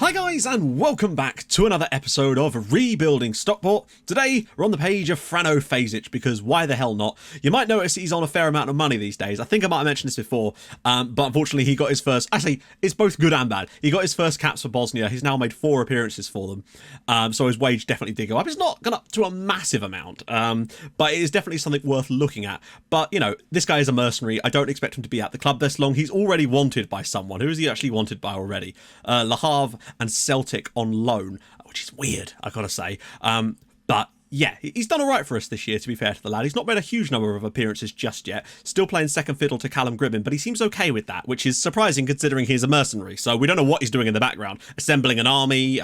Hi guys, and welcome back to another episode of Rebuilding Stockport. Today we're on the page of Frano Fazic, because why the hell not? You might notice he's on a fair amount of money these days. I think I might have mentioned this before, but unfortunately he got his first, actually it's both good and bad. He got his first caps for Bosnia. He's now made 4 appearances for them, so his wage definitely did go up. It's not gone up to a massive amount, but it is definitely something worth looking at. But you know, this guy is a mercenary. I don't expect him to be at the club this long. He's already wanted by someone. Who is he actually wanted by already? Le Havre and Celtic on loan, which is weird, I gotta say. But yeah, he's done all right for us this year, to be fair to the lad. He's not made a huge number of appearances just yet. Still playing second fiddle to Callum Gribbin, but he seems okay with that, which is surprising considering he's a mercenary. So we don't know what he's doing in the background. Assembling an army,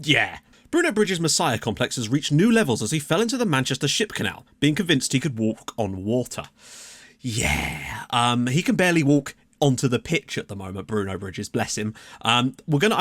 yeah. Bruno Bridges' Messiah complex has reached new levels as he fell into the Manchester Ship Canal, being convinced he could walk on water. Yeah, he can barely walk onto the pitch at the moment, Bruno Bridges, bless him. I'm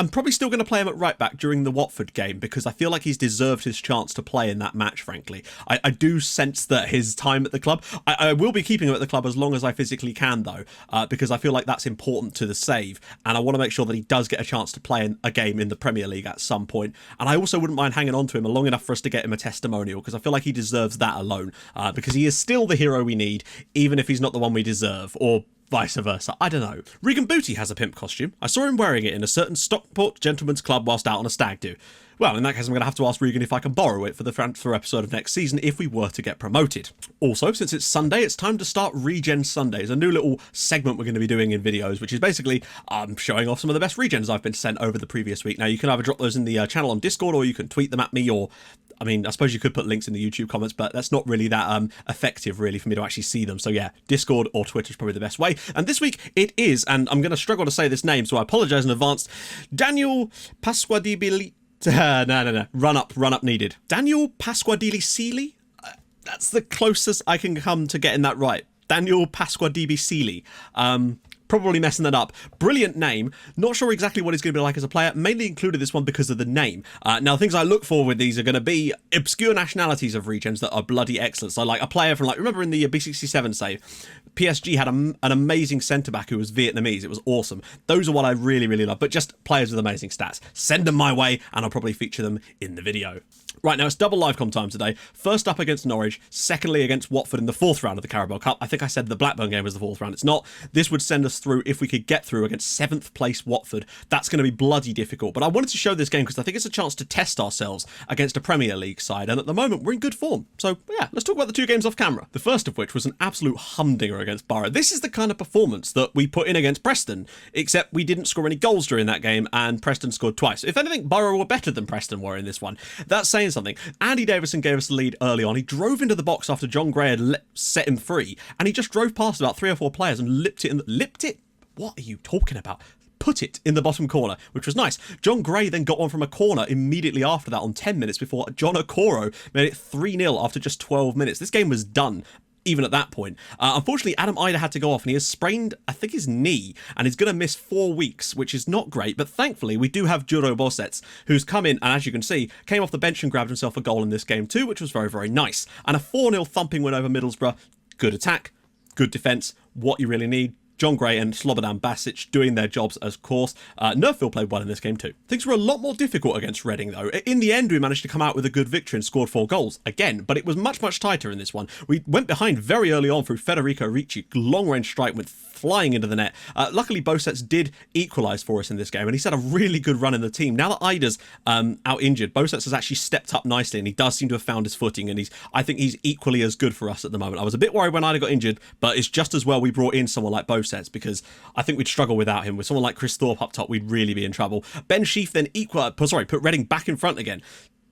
probably still gonna play him at right back during the Watford game, because I feel like he's deserved his chance to play in that match, frankly. I do sense that his time at the club, I will be keeping him at the club as long as I physically can though, because I feel like that's important to the save, and I want to make sure that he does get a chance to play in a game in the Premier League at some point. And I also wouldn't mind hanging on to him long enough for us to get him a testimonial, because I feel like he deserves that alone, because he is still the hero we need, even if he's not the one we deserve, or vice versa. I don't know. Regan Booty has a pimp costume. I saw him wearing it in a certain Stockport gentleman's club whilst out on a stag do. Well, in that case, I'm going to have to ask Regan if I can borrow it for the transfer episode of next season if we were to get promoted. Also, since it's Sunday, it's time to start Regen Sundays, a new little segment we're going to be doing in videos, which is basically showing off some of the best regens I've been sent over the previous week. Now, you can either drop those in the channel on Discord, or you can tweet them at me, or I mean, I suppose you could put links in the YouTube comments, but that's not really that effective, really, for me to actually see them. So yeah, Discord or Twitter is probably the best way. And this week it is, and I'm going to struggle to say this name, so I apologise in advance, Daniel Pasquadibili... No. Run up needed. Daniel Pasquadibili? That's the closest I can come to getting that right. Daniel Pasquadibili. Probably messing that up. Brilliant name. Not sure exactly what he's going to be like as a player. Mainly included this one because of the name. Now, things I look for with these are going to be obscure nationalities of regens that are bloody excellent. So, like a player from, like, remember in the B67 save, PSG had an amazing centre-back who was Vietnamese. It was awesome. Those are what I really, really love. But just players with amazing stats. Send them my way, and I'll probably feature them in the video. Right, now it's double livecom time today. First up against Norwich, secondly against Watford in the 4th round of the Carabao Cup. I think I said the Blackburn game was the 4th round. It's not. This would send us through, if we could get through, against 7th place Watford. That's going to be bloody difficult. But I wanted to show this game because I think it's a chance to test ourselves against a Premier League side. And at the moment, we're in good form. So yeah, let's talk about the 2 games off camera. The first of which was an absolute humdinger against Borough. This is the kind of performance that we put in against Preston, except we didn't score any goals during that game and Preston scored twice. If anything, Borough were better than Preston were in this one. That's saying something. Andy Davison gave us the lead early on. He drove into the box after John Gray had set him free, and he just drove past about 3 or 4 players and lipped it? What are you talking about? Put it in the bottom corner, which was nice. John Gray then got one from a corner immediately after that on 10 minutes before John Okoro made it 3-0 after just 12 minutes. This game was done. Even at that point. Unfortunately, Adam Idah had to go off, and he has sprained, I think, his knee, and he's going to miss 4 weeks, which is not great. But thankfully, we do have Juro Bosets, who's come in, and as you can see, came off the bench and grabbed himself a goal in this game too, which was very, very nice. And a 4-0 thumping win over Middlesbrough. Good attack, good defence, what you really need. John Gray and Slobodan Basic doing their jobs, of course. Nerfville played well in this game too. Things were a lot more difficult against Reading though. In the end, we managed to come out with a good victory and scored 4 goals again, but it was much, much tighter in this one. We went behind very early on through Federico Ricci. Long-range strike went flying into the net. Luckily, Bosets did equalise for us in this game, and he's had a really good run in the team. Now that Idah's out injured, Bosets has actually stepped up nicely, and he does seem to have found his footing, and I think he's equally as good for us at the moment. I was a bit worried when Idah got injured, but it's just as well we brought in someone like Bosets, because I think we'd struggle without him. With someone like Chris Thorpe up top, we'd really be in trouble. Ben Sheaf then put Reading back in front again.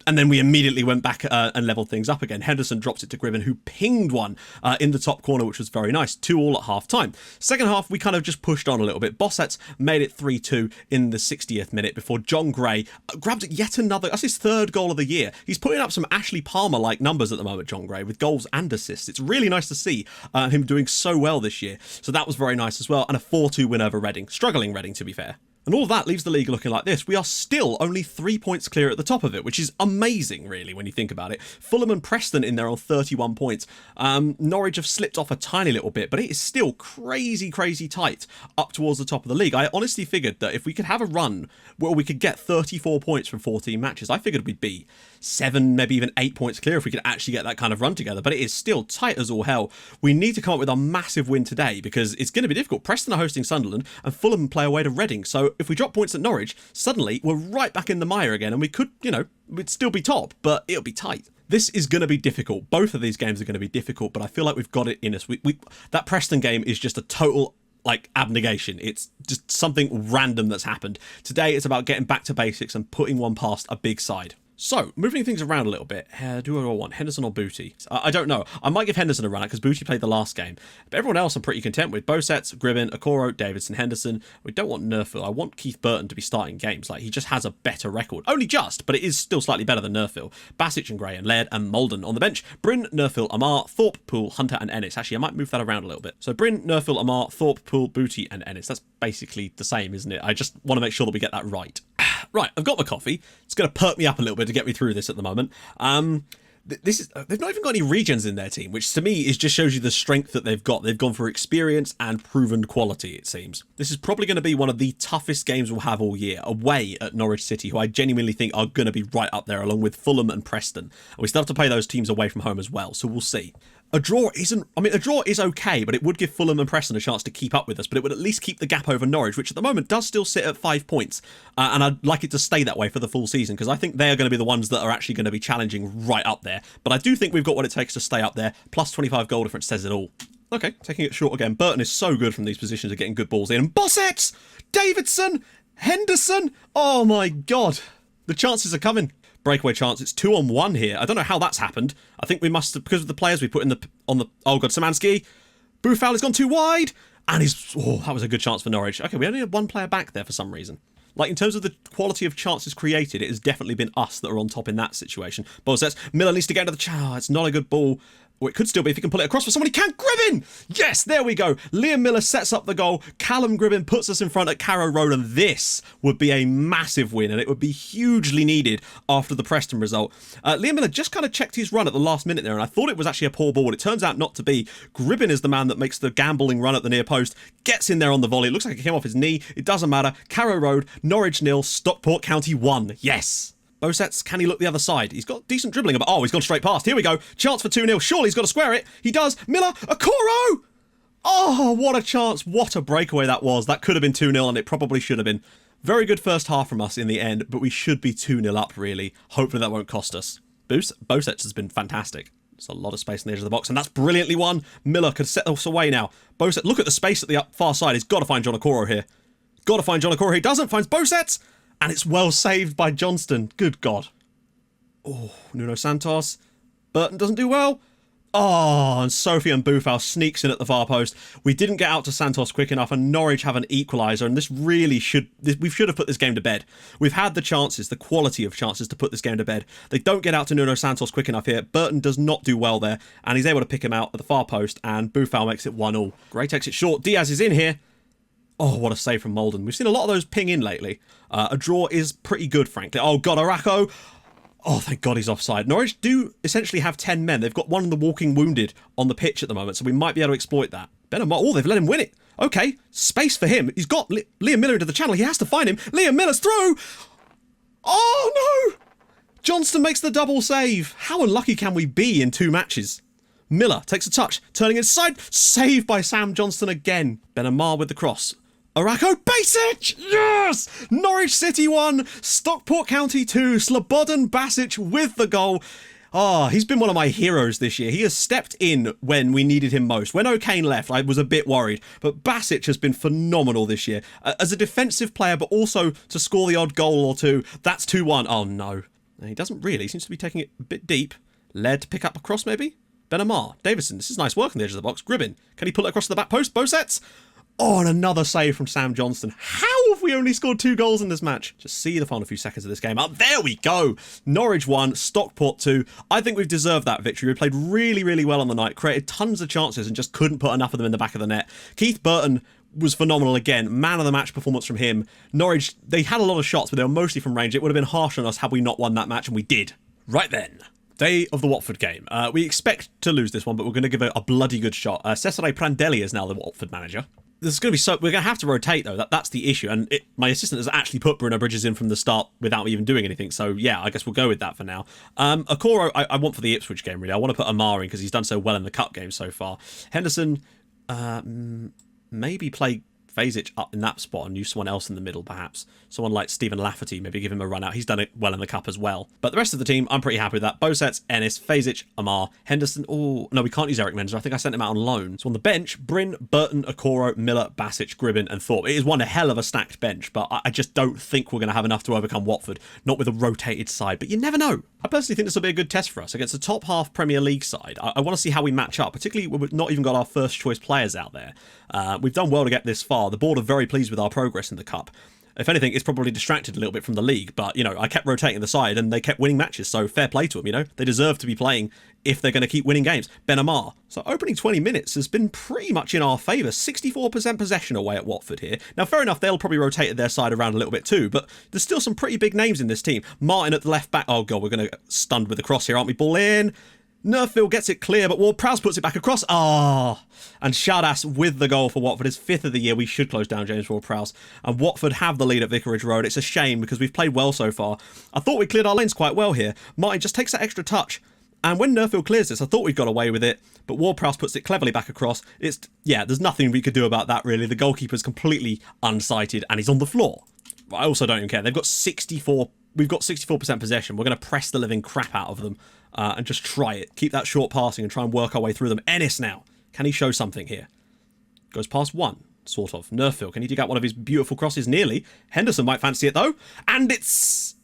And then we immediately went back and leveled things up again. Henderson drops it to Gribbin, who pinged one in the top corner, which was very nice. 2-2 at half-time. Second half, we kind of just pushed on a little bit. Bosets made it 3-2 in the 60th minute before John Gray grabbed yet another... That's his 3rd goal of the year. He's putting up some Ashley Palmer-like numbers at the moment, John Gray, with goals and assists. It's really nice to see him doing so well this year. So that was very nice as well. And a 4-2 win over Reading. Struggling Reading, to be fair. And all of that leaves the league looking like this. We are still only 3 points clear at the top of it, which is amazing, really, when you think about it. Fulham and Preston in there on 31 points. Norwich have slipped off a tiny little bit, but it is still crazy, crazy tight up towards the top of the league. I honestly figured that if we could have a run where we could get 34 points from 14 matches, I figured we'd be 7, maybe even 8 points clear if we could actually get that kind of run together. But it is still tight as all hell. We need to come up with a massive win today because it's going to be difficult. Preston are hosting Sunderland and Fulham play away to Reading. So if we drop points at Norwich, suddenly we're right back in the mire again, and we could, we'd still be top, but it'll be tight. This is going to be difficult. Both of these games are going to be difficult, but I feel like we've got it in us. That Preston game is just a total abnegation. It's just something random that's happened. Today it's about getting back to basics and putting one past a big side. So, moving things around a little bit, do I want Henderson or Booty? I don't know. I might give Henderson a run out because Booty played the last game. But everyone else I'm pretty content with. Bosets, Gribben, Okoro, Davidson, Henderson. We don't want Nerfil. I want Keith Burton to be starting games. He just has a better record. Only just, but it is still slightly better than Nerfil. Basic and Gray and Laird and Molden on the bench. Bryn, Nerfil, Amar, Thorpe, Poole, Hunter and Ennis. Actually, I might move that around a little bit. So Bryn, Nerfil, Amar, Thorpe, Poole, Booty and Ennis. That's basically the same, isn't it? I just want to make sure that we get that right. Right, I've got my coffee. It's going to perk me up a little bit to get me through this at the moment. They've not even got any regens in their team, which to me just shows you the strength that they've got. They've gone for experience and proven quality, it seems. This is probably going to be one of the toughest games we'll have all year, away at Norwich City, who I genuinely think are going to be right up there, along with Fulham and Preston. And we still have to play those teams away from home as well, so we'll see. A draw is okay, but it would give Fulham and Preston a chance to keep up with us, but it would at least keep the gap over Norwich, which at the moment does still sit at 5 points. And I'd like it to stay that way for the full season, because I think they are going to be the ones that are actually going to be challenging right up there. But I do think we've got what it takes to stay up there. Plus 25 goal difference says it all. Okay, taking it short again. Burton is so good from these positions of getting good balls in. And Bossets! Davidson! Henderson! Oh my god. The chances are coming. Breakaway chance. It's 2-on-1 here. I don't know how that's happened. I think we must have, because of the players we put on the oh god, Szymanski. Boufal has gone too wide, and that was a good chance for Norwich. Okay, we only had one player back there for some reason. In terms of the quality of chances created, it has definitely been us that are on top in that situation. Bosets, Miller needs to get into the channel. It's not a good ball. Or it could still be if he can pull it across for someone. He can. Gribben! Yes, there we go. Liam Miller sets up the goal. Callum Gribben puts us in front at Carrow Road, and this would be a massive win, and it would be hugely needed after the Preston result. Liam Miller just kind of checked his run at the last minute there, and I thought it was actually a poor ball. It turns out not to be. Gribben is the man that makes the gambling run at the near post, gets in there on the volley. It looks like it came off his knee. It doesn't matter. Carrow Road, Norwich 0, Stockport County 1. Yes. Bosets, can he look the other side? He's got decent dribbling, but he's gone straight past. Here we go. Chance for 2-0. Surely he's got to square it. He does. Miller, Okoro! Oh, what a chance. What a breakaway that was. That could have been 2-0, and it probably should have been. Very good first half from us in the end, but we should be 2-0 up, really. Hopefully that won't cost us. Bosets has been fantastic. There's a lot of space on the edge of the box, and that's brilliantly won. Miller could set us away now. Bosets, look at the space at the far side. He's got to find John Okoro here. Got to find John Okoro. He doesn't. Finds Bosets. And it's well saved by Johnston. Good God. Oh, Nuno Santos. Burton doesn't do well. Oh, and Sophie and Boufal sneaks in at the far post. We didn't get out to Santos quick enough, and Norwich have an equaliser, and we should have put this game to bed. We've had the chances, the quality of chances to put this game to bed. They don't get out to Nuno Santos quick enough here. Burton does not do well there, and he's able to pick him out at the far post, and Boufal makes it 1-1. Gray takes it short. Diaz is in here. Oh, what a save from Molden. We've seen a lot of those ping in lately. A draw is pretty good, frankly. Oh, God, Arako. Oh, thank God he's offside. Norwich do essentially have 10 men. They've got one of the walking wounded on the pitch at the moment, so we might be able to exploit that. They've let him win it. Okay, space for him. He's got Liam Miller into the channel. He has to find him. Liam Miller's through. Oh, no. Johnston makes the double save. How unlucky can we be in 2 matches? Miller takes a touch, turning inside. Saved by Sam Johnston again. Ben Amar with the cross. Arako Basic! Yes! Norwich City 1, Stockport County 2, Slobodan Basic with the goal. He's been one of my heroes this year. He has stepped in when we needed him most. When O'Kane left, I was a bit worried, but Basic has been phenomenal this year. As a defensive player, but also to score the odd goal or two. That's 2-1. Oh, no. He doesn't really. He seems to be taking it a bit deep. Led to pick up a cross, maybe? Ben Amar. Davison. This is nice work on the edge of the box. Gribben. Can he pull it across to the back post? Bosets? Oh, and another save from Sam Johnston. How have we only scored 2 goals in this match? Just see the final few seconds of this game. There we go. Norwich 1, Stockport 2. I think we've deserved that victory. We played really, really well on the night, created tons of chances and just couldn't put enough of them in the back of the net. Keith Burton was phenomenal again. Man of the match performance from him. Norwich, they had a lot of shots, but they were mostly from range. It would have been harsh on us had we not won that match, and we did. Right then. Day of the Watford game. We expect to lose this one, but we're going to give it a bloody good shot. Cesare Prandelli is now the Watford manager. This is going to be so... We're going to have to rotate, though. That's the issue. And my assistant has actually put Bruno Bridges in from the start without me even doing anything. So, yeah, I guess we'll go with that for now. Okoro, I want for the Ipswich game, really. I want to put Amar in because he's done so well in the Cup game so far. Henderson, maybe play Fazic up in that spot and use someone else in the middle, perhaps. Someone like Stephen Lafferty, maybe give him a run out. He's done it well in the Cup as well. But the rest of the team, I'm pretty happy with that. Bosets, Ennis, Fazic, Amar, Henderson. Oh, no, we can't use Eric Mendes. I think I sent him out on loan. So on the bench, Bryn, Burton, Okoro, Miller, Basic, Gribbin and Thorpe. It is one hell of a stacked bench, but I just don't think we're going to have enough to overcome Watford. Not with a rotated side, but you never know. I personally think this will be a good test for us against a top half Premier League side. I want to see how we match up, particularly when we've not even got our first choice players out there. We've done well to get this far. The board are very pleased with our progress in the Cup. If anything, it's probably distracted a little bit from the league, but, you know, I kept rotating the side and they kept winning matches, so fair play to them, you know. They deserve to be playing if they're going to keep winning games. Ben Amar. So opening 20 minutes has been pretty much in our favour. 64% possession away at Watford here. Now, fair enough, they'll probably rotate their side around a little bit too, but there's still some pretty big names in this team. Martin at the left back. Oh, God, we're going to get stunned with the cross here, aren't we? Ball in. Nerfield gets it clear, but Ward-Prowse puts it back across. And Shadas with the goal for Watford. His 5th of the year. We should close down James Ward-Prowse. And Watford have the lead at Vicarage Road. It's a shame because we've played well so far. I thought we cleared our lanes quite well here. Martin just takes that extra touch. And when Nerfield clears this, I thought we got away with it. But Ward-Prowse puts it cleverly back across. There's nothing we could do about that, really. The goalkeeper's completely unsighted and he's on the floor. I also don't even care. They've got 64... We've got 64% possession. We're going to press the living crap out of them and just try it. Keep that short passing and try and work our way through them. Ennis now. Can he show something here? Goes past one, sort of. Nerfield, can he dig out one of his beautiful crosses? Nearly. Henderson might fancy it, though. And it's...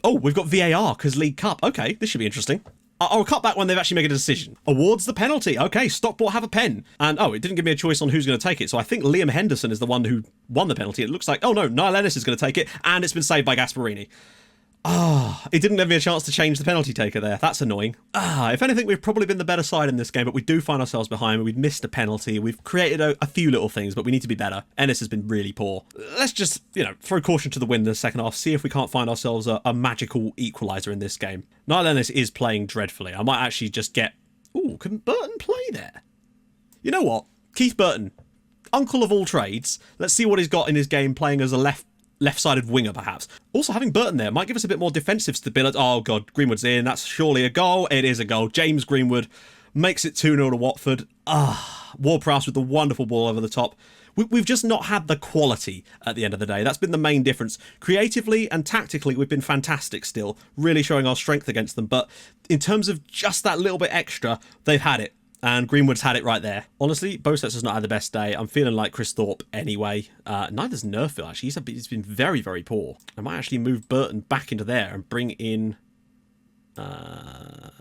we've got VAR because League Cup. Okay, this should be interesting. I'll cut back when they've actually made a decision. Awards the penalty. Okay, Stockport have a pen. And, it didn't give me a choice on who's going to take it. So I think Liam Henderson is the one who won the penalty. It looks like, no, Niall Ennis is going to take it. And it's been saved by Gasparini. It didn't give me a chance to change the penalty taker there. That's annoying. If anything, we've probably been the better side in this game, but we do find ourselves behind. We've missed a penalty. We've created a few little things, but we need to be better. Ennis has been really poor. Let's just, throw caution to the wind in the second half, see if we can't find ourselves a magical equaliser in this game. Niall Ennis is playing dreadfully. I might actually just get... can Burton play there? You know what? Keith Burton, uncle of all trades. Let's see what he's got in his game playing as a left-sided winger, perhaps. Also, having Burton there might give us a bit more defensive stability. Oh, God, Greenwood's in. That's surely a goal. It is a goal. James Greenwood makes it 2-0 to Watford. Ward-Prowse with the wonderful ball over the top. We've just not had the quality at the end of the day. That's been the main difference. Creatively and tactically, we've been fantastic still, really showing our strength against them. But in terms of just that little bit extra, they've had it. And Greenwood's had it right there. Honestly, Bosets has not had the best day. I'm feeling like Chris Thorpe anyway. Neither's Nerfield, actually. He's been very, very poor. I might actually move Burton back into there and bring in Liam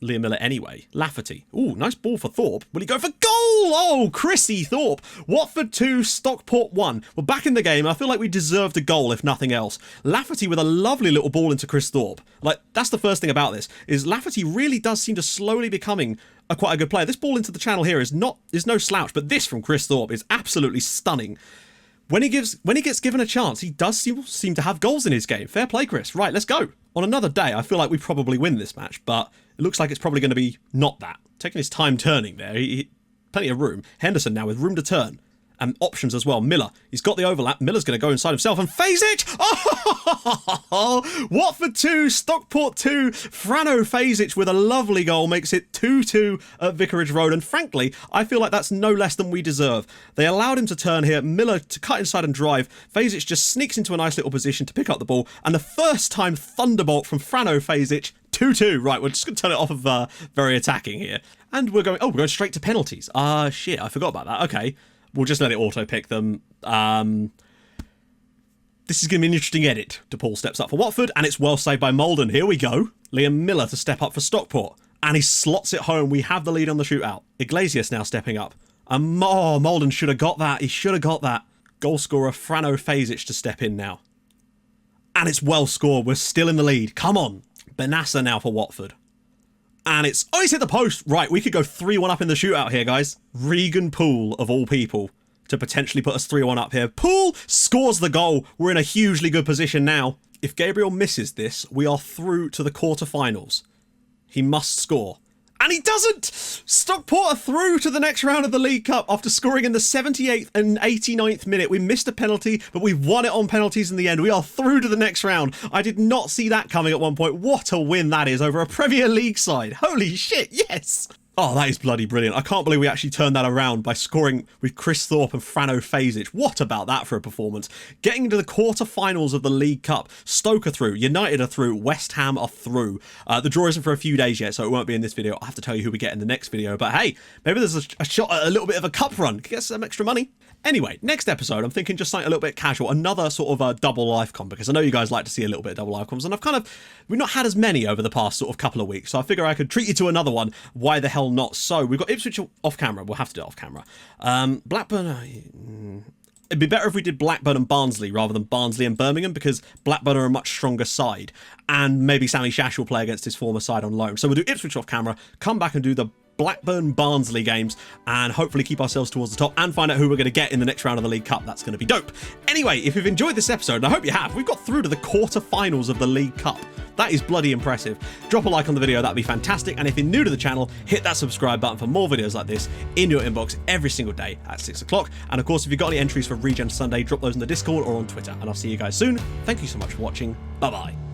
Miller anyway. Lafferty. Ooh, nice ball for Thorpe. Will he go for goal? Oh, Chrissy Thorpe. Watford 2, Stockport 1. We're back in the game. I feel like we deserved a goal, if nothing else. Lafferty with a lovely little ball into Chris Thorpe. That's the first thing about this, is Lafferty really does seem to slowly becoming quite a good player. This ball into the channel here is no slouch, but this from Chris Thorpe is absolutely stunning. When he gets given a chance, he does seem to have goals in his game. Fair play, Chris. Right, let's go. On another day, I feel like we probably win this match, but it looks like it's probably going to be not that. Taking his time turning there. Plenty of room. Henderson now with room to turn. And options as well. Miller, he's got the overlap. Miller's going to go inside himself and Fazic! Oh! Watford 2, Stockport 2. Frano Fazic with a lovely goal makes it 2-2 at Vicarage Road. And frankly, I feel like that's no less than we deserve. They allowed him to turn here. Miller to cut inside and drive. Fazic just sneaks into a nice little position to pick up the ball. And the first time thunderbolt from Frano Fazic. 2-2. Right, we're just going to turn it off of very attacking here. And we're going straight to penalties. Shit, I forgot about that. Okay. We'll just let it auto-pick them. This is going to be an interesting edit. DePaul steps up for Watford, and it's well saved by Molden. Here we go. Liam Miller to step up for Stockport. And he slots it home. We have the lead on the shootout. Iglesias now stepping up. And Molden should have got that. He should have got that. Goal scorer Frano Fazic to step in now. And it's well scored. We're still in the lead. Come on. Benassa now for Watford. And it's, oh, he's hit the post. Right, we could go 3-1 up in the shootout here, guys. Regan Poole, of all people, to potentially put us 3-1 up here. Poole scores the goal. We're in a hugely good position now. If Gabriel misses this, we are through to the quarterfinals. He must score. And he doesn't! Stockport are through to the next round of the League Cup after scoring in the 78th and 89th minute. We missed a penalty, but we won it on penalties in the end. We are through to the next round. I did not see that coming at one point. What a win that is over a Premier League side. Holy shit, yes! Oh, that is bloody brilliant. I can't believe we actually turned that around by scoring with Chris Thorpe and Frano Fazic. What about that for a performance? Getting into the quarterfinals of the League Cup. Stoke are through. United are through. West Ham are through. The draw isn't for a few days yet, so it won't be in this video. I'll have to tell you who we get in the next video. But hey, maybe there's a shot at a little bit of a cup run. Get some extra money. Anyway, next episode, I'm thinking just something a little bit casual, another sort of a double life com, because I know you guys like to see a little bit of double life coms, and we've not had as many over the past sort of couple of weeks, so I figure I could treat you to another one. Why the hell not? So we've got Ipswich off camera. We'll have to do it off camera. Blackburn. It'd be better if we did Blackburn and Barnsley rather than Barnsley and Birmingham, because Blackburn are a much stronger side, and maybe Sammy Shash will play against his former side on loan. So we'll do Ipswich off camera, come back and do the Blackburn-Barnsley games, and hopefully keep ourselves towards the top and find out who we're going to get in the next round of the League Cup. That's going to be dope. Anyway, if you've enjoyed this episode, and I hope you have, we've got through to the quarterfinals of the League Cup. That is bloody impressive. Drop a like on the video, that'd be fantastic. And if you're new to the channel, hit that subscribe button for more videos like this in your inbox every single day at 6 o'clock. And of course, if you've got any entries for Regen Sunday, drop those in the Discord or on Twitter. And I'll see you guys soon. Thank you so much for watching. Bye-bye.